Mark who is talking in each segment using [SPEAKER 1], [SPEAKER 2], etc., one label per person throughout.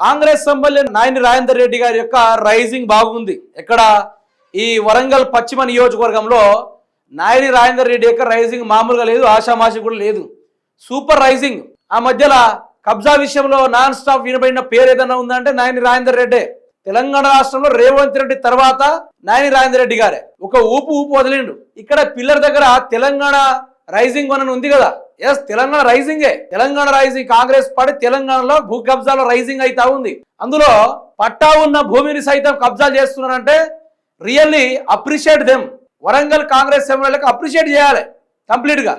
[SPEAKER 1] Congress MLA Nayani Rajender Reddy గారి యొక్క rising బాగుంది. ఎక్కడ ఈ వరంగల్ పశ్చిమ నియోజకవర్గంలో నాయని రాజేందర్ రెడ్డి యొక్క రైజింగ్ మామూలుగా లేదు, ఆషామాషి కూడా లేదు, సూపర్ రైజింగ్. ఆ మధ్యలో కబ్జా విషయంలో నాన్ స్టాప్ వినబడిన పేరు ఏదైనా ఉందంటే నాయని రాజేందర్ రెడ్డే. తెలంగాణ రాష్ట్రంలో రేవంత్ రెడ్డి తర్వాత నాయని రాజేందర్ రెడ్డి గారే ఒక ఊపు వదిలిండు. ఇక్కడ పిల్లర్ దగ్గర తెలంగాణ రైజింగ్ అని ఉంది కదా, ఎస్ తెలంగాణ రైజింగే. తెలంగాణ రైజింగ్ కాంగ్రెస్ పార్టీ తెలంగాణలో భూ కబ్జాలో రైజింగ్ అయితా ఉంది. అందులో పట్టా ఉన్న భూమిని సైతం కబ్జా చేస్తున్నారంటే really appreciate them. Warangal Congress ఎమ్మెల్యేలకు అప్రిషియేట్ చేయాలి కంప్లీట్ గా.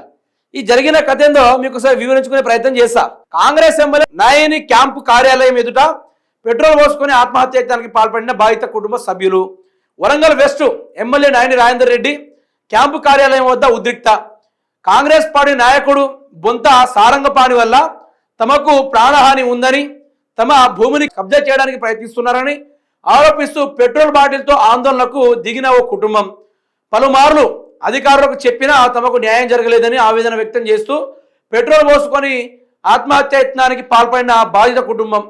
[SPEAKER 1] ఈ జరిగిన కథ ఏందో మీకు వివరించుకునే ప్రయత్నం చేస్తా. కాంగ్రెస్ ఎమ్మెల్యే నాయని క్యాంపు కార్యాలయం ఎదుట పెట్రోల్ పోసుకొని ఆత్మహత్యకి పాల్పడిన బాధిత కుటుంబ సభ్యులు. Warangal west MLA Nayani Rajender Reddy camp కార్యాలయం వద్ద ఉద్రిక్త. కాంగ్రెస్ పార్టీ నాయకుడు బొంత సారంగపాణి వల్ల తమకు ప్రాణహాని ఉందని, తమ భూమిని కబ్జా చేయడానికి ప్రయత్నిస్తున్నారని ఆరోపిస్తూ పెట్రోల్ బాటిల్తో ఆందోళనకు దిగిన ఓ కుటుంబం. పలుమార్లు అధికారులకు చెప్పినా తమకు న్యాయం జరగలేదని ఆవేదన వ్యక్తం చేస్తూ పెట్రోల్ పోసుకొని ఆత్మహత్యయత్నానికి పాల్పడిన బాధిత కుటుంబం.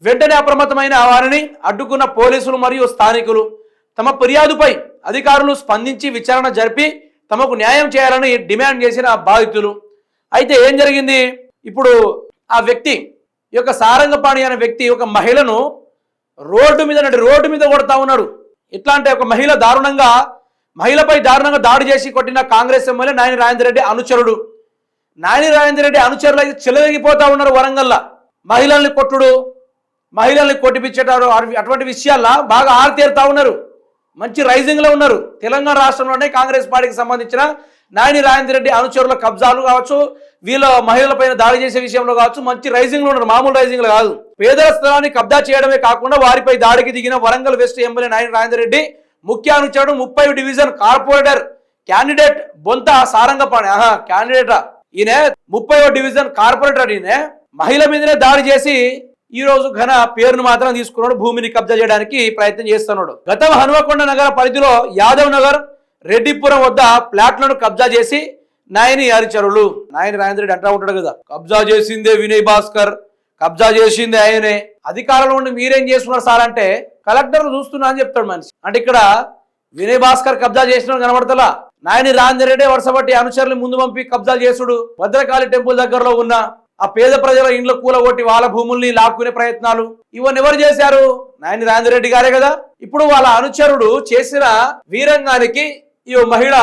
[SPEAKER 1] వెంటనే అప్రమత్తమైన వారిని అడ్డుకున్న పోలీసులు మరియు స్థానికులు. తమ ఫిర్యాదుపై అధికారులు స్పందించి విచారణ జరిపి తమకు న్యాయం చేయాలని డిమాండ్ చేసిన బాధితులు. అయితే ఏం జరిగింది, ఇప్పుడు ఆ వ్యక్తి ఈ యొక్క సారంగపాణి అనే వ్యక్తి ఒక మహిళను రోడ్డు మీద కొడతా ఉన్నాడు. ఎట్లా అంటే ఒక మహిళపై దారుణంగా దాడి చేసి కొట్టిన కాంగ్రెస్ ఎమ్మెల్యే నాయని రాజేందర్ రెడ్డి అనుచరుడు. నాయని రాజేందర్ రెడ్డి అనుచరులు అయితే చెలరేగిపోతా ఉన్నారు వరంగల్లా. మహిళల్ని కొట్టుడు, మహిళల్ని కొట్టిపించేటారు, అటువంటి విషయాల్లో బాగా ఆరితేరుతా ఉన్నారు. మంచి రైజింగ్లో ఉన్నారు. తెలంగాణ రాష్ట్రంలోనే కాంగ్రెస్ పార్టీకి సంబంధించిన నాయని రాజేందర్ రెడ్డి అనుచరుల కబ్జాలు కావచ్చు, వీళ్ళ మహిళలపైన దాడి చేసే విషయంలో కావచ్చు, మంచి రైజింగ్లో ఉన్నారు. మామూలు రైజింగ్లు కాదు. పేదల స్థలాన్ని కబ్జా చేయడమే కాకుండా వారిపై దాడికి దిగిన వరంగల్ వెస్ట్ ఎమ్మెల్యే నాయని రాజేందర్ రెడ్డి ముఖ్య అనుచరుడు 30 డివిజన్ కార్పొరేటర్ క్యాండిడేట్ బొంత సారంగపాణి క్యాండిడేటా ఈయన 30వ డివిజన్ కార్పొరేటర్. ఈయన మహిళ మీదనే దాడి చేసి ఈ రోజు ఘన పేరును మాత్రం తీసుకున్నాడు, భూమిని కబ్జా చేయడానికి ప్రయత్నం చేస్తున్నాడు. గతం హనుమకొండ నగర పరిధిలో యాదవ్ నగర్ రెడ్డిపురం వద్ద ప్లాట్లను కబ్జా చేసి నాయని అనుచరులు. నాయని రాజేందర్ రెడ్డి అంటా ఉంటాడు కదా, కబ్జా చేసిందే వినయ్ భాస్కర్, కబ్జా చేసిందే ఆయనే. అధికారంలో ఉండి మీరేం చేస్తున్నారు సార్ అంటే కలెక్టర్ చూస్తున్నా అని చెప్తాడు మనిషి. అంటే ఇక్కడ వినయ్ భాస్కర్ కబ్జా చేసిన కనబడతలా, నాయని రాజేందర్ రెడ్డి వరుసబట్టి అనుచరులు ముందు పంపి కబ్జా చేసుడు. భద్రకాళి టెంపుల్ దగ్గరలో ఉన్న ఆ పేద ప్రజల ఇండ్ల కూలగొట్టి వాళ్ళ భూముల్ని లాక్కునే ప్రయత్నాలు ఇవన్నీ ఎవరు చేశారు? నాయని రాజేందర్ రెడ్డి గారే కదా. ఇప్పుడు వాళ్ళ అనుచరుడు చేసిన వీరంగానికి ఈ మహిళ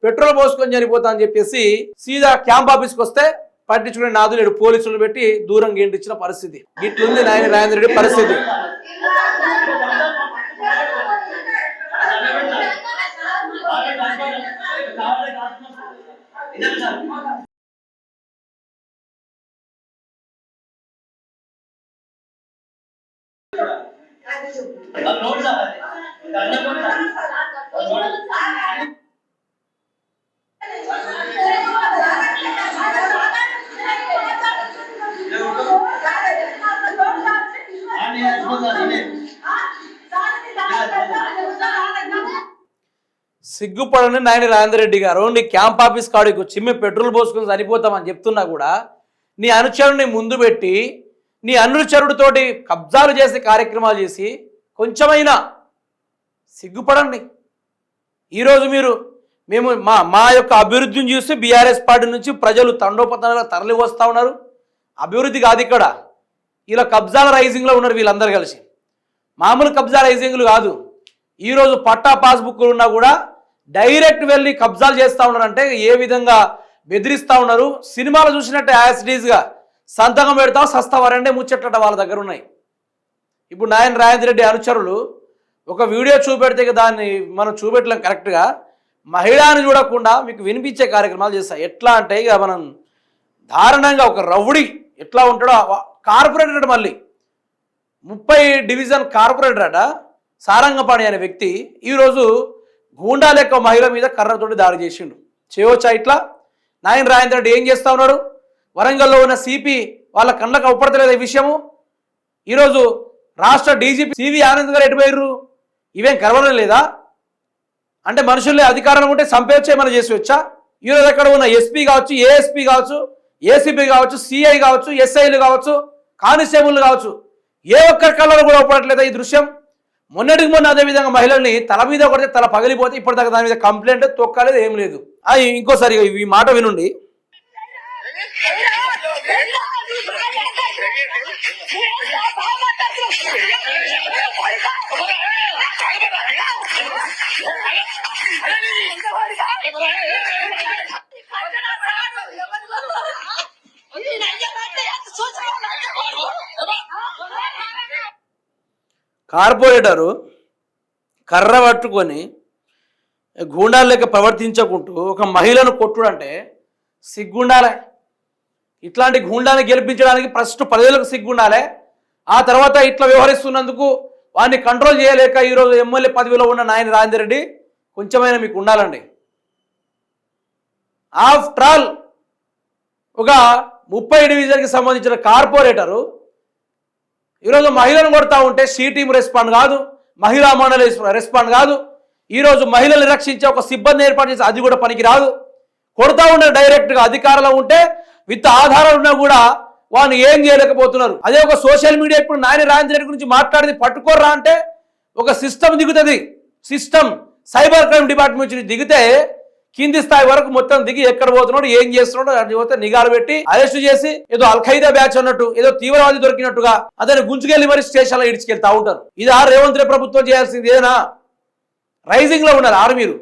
[SPEAKER 1] పెట్రోల్ పోసుకొని చనిపోతా అని చెప్పేసి సీదా క్యాంప్ ఆఫీస్కి వస్తే పట్టించుకునే నాదు లేడు, పోలీసులు పెట్టి దూరం గెంటిచ్చిన పరిస్థితి. ఇట్లుంది నాయని రాజేందర్ రెడ్డి పరిస్థితి. సిగ్గుపడని నాయని రాజేందర్ రెడ్డి గారు, నీ క్యాంప్ ఆఫీస్ కాడికి వచ్చి మేము పెట్రోల్ పోసుకొని సరిపోతామని చెప్తున్నా కూడా నీ అనుచరుడిని ముందు పెట్టి నీ అనుచరుడితోటి కబ్జాలు చేసే కార్యక్రమాలు చేసి కొంచెమైనా సిగ్గుపడండి. ఈరోజు మేము మా యొక్క అభివృద్ధిని చూసి బీఆర్ఎస్ పార్టీ నుంచి ప్రజలు తండోపతంగా తరలి వస్తూ ఉన్నారు. అభివృద్ధి కాదు ఇక్కడ, ఇలా కబ్జాల రైజింగ్లో ఉన్నారు వీళ్ళందరూ కలిసి. మామూలు కబ్జా రైజింగ్లు కాదు. ఈరోజు పట్టా పాస్బుక్లు ఉన్నా కూడా డైరెక్ట్ వెళ్ళి కబ్జాలు చేస్తూ ఉన్నారంటే ఏ విధంగా బెదిరిస్తూ ఉన్నారు. సినిమాలు చూసినట్టే యాసిడీస్గా సంతకం పెడతావు సస్తావారంటే ముచ్చట్ట వాళ్ళ దగ్గర ఉన్నాయి. ఇప్పుడు నాయని రాజేందర్ రెడ్డి అనుచరులు ఒక వీడియో చూపెడితే దాన్ని మనం చూపెట్టలేం కరెక్ట్గా. మహిళని చూడకుండా మీకు వినిపించే కార్యక్రమాలు చేస్తాయి. ఎట్లా అంటే ఇక మనం దారుణంగా ఒక రౌడీ ఎట్లా ఉంటాడో కార్పొరేటర్, మళ్ళీ 30 డివిజన్ కార్పొరేటర్ అట సారంగపాణి అనే వ్యక్తి ఈరోజు గూండా లెక్క మహిళ మీద కర్రతోటి దాడి చేసిండు. చేయవచ్చా ఇట్లా? నాయని రాజేందర్ రెడ్డి ఏం చేస్తా ఉన్నాడు? వరంగల్లో ఉన్న సిపి వాళ్ళ కళ్ళకు అవపడతలేదు ఈ విషయము. ఈరోజు రాష్ట్ర డీజీపీ సివి ఆనంద్ గారు ఎటుపోయారు? ఇవేం కలవడం లేదా? అంటే మనుషుల్లే అధికారం ఉంటే సంపేచ్చేమని చేసి వచ్చా? ఈరోజు అక్కడ ఉన్న ఎస్పీ కావచ్చు, ఏఎస్పీ కావచ్చు, ఏసీపీ కావచ్చు, సిఐ కావచ్చు, ఎస్ఐలు కావచ్చు, కానిస్టేబుల్ కావచ్చు, ఏ ఒక్కరి కళ్ళలో కూడా ఉపడట్లేదా ఈ దృశ్యం? మొన్నటికి మొన్న అదేవిధంగా మహిళల్ని తల మీద కొడితే తల పగిలిపోతే ఇప్పటిదాకా దాని మీద కంప్లైంట్ తొక్కలేదు, ఏం లేదు. ఇంకోసారి ఈ మాట వినుండి. కార్పొరేటరు కర్ర పట్టుకొని గూండాల లెక్క ప్రవర్తించకుంటూ ఒక మహిళను కొట్టుడంటే సిగ్గుండాలే. ఇట్లాంటి గూండాన్ని గెలిపించడానికి ఫస్ట్ ప్రజలకు సిగ్గుండాలే. ఆ తర్వాత ఇట్లా వ్యవహరిస్తున్నందుకు వాడిని కంట్రోల్ చేయలేక ఈరోజు ఎమ్మెల్యే పదవిలో ఉన్న నాయని రాజేందర్ రెడ్డి కొంచెమైనా మీకు ఉండాలండి. ఆఫ్టర్ ఆల్ ఒక 30 డివిజన్కి సంబంధించిన కార్పొరేటరు ఈరోజు మహిళను కొడతా ఉంటే సి టీం రెస్పాండ్ కాదు, మహిళా మండలి రెస్పాండ్ కాదు. ఈరోజు మహిళల్ని రక్షించే ఒక సిబ్బంది ఏర్పాటు చేసి అది కూడా పనికి రాదు. కొడతా ఉండే డైరెక్ట్గా అధికారంలో ఉంటే విత్ ఆధారాలు ఉన్నా కూడా వాడిని ఏం చేయలేకపోతున్నారు. అదే ఒక సోషల్ మీడియా ఇప్పుడు నాయని రాజేందర్ రెడ్డి గురించి మాట్లాడింది పట్టుకోర్రా అంటే ఒక సిస్టమ్ దిగుతుంది. సిస్టమ్ సైబర్ క్రైమ్ డిపార్ట్మెంట్ నుంచి దిగితే కింది స్థాయి వరకు మొత్తం దిగి ఎక్కడ పోతున్నాడు, ఏం చేస్తున్నాడు అని పోతే నిఘాలు పెట్టి అరెస్ట్ చేసి ఏదో అల్ఖైదా బ్యాచ్ అన్నట్టు ఏదో తీవ్రవాది దొరికినట్టుగా అతన్ని గుంజుకెళ్ళి మరి స్టేషన్లో ఇడిచికెళ్తా ఉంటారు. ఇది రేవంత్ రెడ్డి ప్రభుత్వం చేయాల్సింది ఏదైనా? రైజింగ్ లో ఉన్నారు మీరు.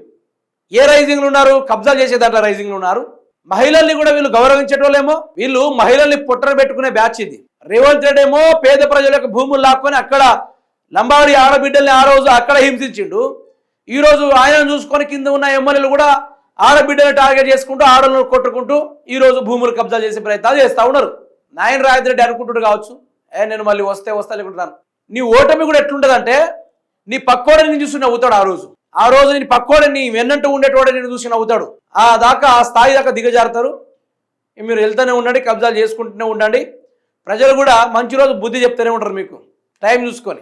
[SPEAKER 1] ఏ రైజింగ్ లో ఉన్నారు? కబ్జాలు చేసే దాంట్లో రైజింగ్ లో ఉన్నారు. మహిళల్ని కూడా వీళ్ళు గౌరవించేటోళ్ళేమో, వీళ్ళు మహిళల్ని పుట్టన పెట్టుకునే బ్యాచ్ ఇది. రేవంత్ రెడ్డి ఏమో పేద ప్రజల యొక్క భూములు లాక్కొని అక్కడ లంబాడి ఆడబిడ్డల్ని ఆ రోజు అక్కడ హింసించిండు. ఈ రోజు ఆయనను చూసుకొని కింద ఉన్న ఎమ్మెల్యేలు కూడా ఆడబిడ్డలు టార్గెట్ చేసుకుంటూ ఆడలను కొట్టుకుంటూ ఈ రోజు భూములు కబ్జాలు చేసే ప్రయత్నాలు చేస్తూ ఉన్నారు. నాయని రాజేందర్ రెడ్డి అనుకుంటుడు కావచ్చు, నేను మళ్ళీ వస్తే అనుకుంటున్నాను. నీ ఓటమి కూడా ఎట్లుంటదంటే నీ పక్కోడని చూసి నవ్వుతాడు. ఆ రోజు నీ పక్కోడని నీ వెన్నంటూ ఉండేటోడని నేను చూసి నవ్వుతాడు. ఆ స్థాయి దాకా దిగజారుతారు. మీరు వెళ్తూనే ఉండండి, కబ్జాలు చేసుకుంటూనే ఉండండి. ప్రజలు కూడా మంచి రోజు బుద్ధి చెప్తూనే ఉంటారు మీకు టైం చూసుకొని.